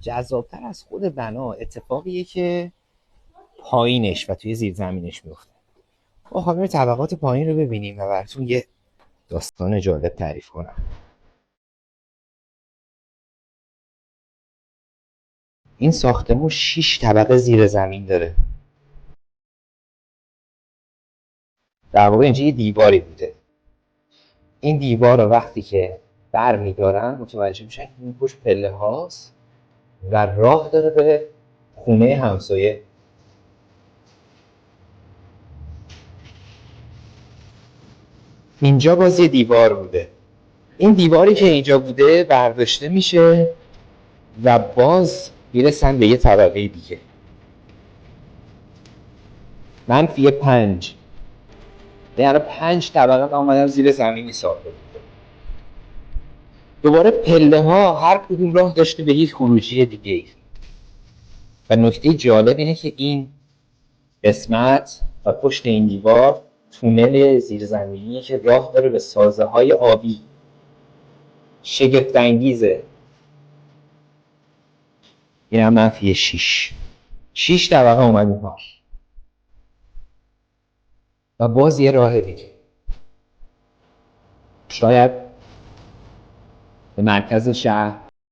جذابتر از خود بنا اتفاقیه که پایینش و توی زیرزمینش میفته. ما خواهیم طبقات پایین رو ببینیم و براتون یه داستان جالب تعریف کنم. این ساختمون 6 طبقه زیر زمین داره. در واقع اینجا یه دیواری بوده. این دیوار رو وقتی که بر میدارن متوجه میشن که این پشت پله هاست و راه داره به خونه همسایه. اینجا باز یه دیوار بوده. این دیواری که اینجا بوده برداشته میشه و باز میرسن به یه طبقه دیگه. -5. یعنی 5 طبقه آمدن زیر زمینی ساخته بوده. دوباره پله ها هر کدوم راه داشته به یک خروجی دیگه. و نکته جالب اینه که این قسمت و پشت این دیوار تونل زیرزمینیه که راه داره به سازه های آبی. شگفت انگیزه. این هم -6. 6 طبقه اومدیم ها و باز یه راه دیگه. شاید به مرکز شهر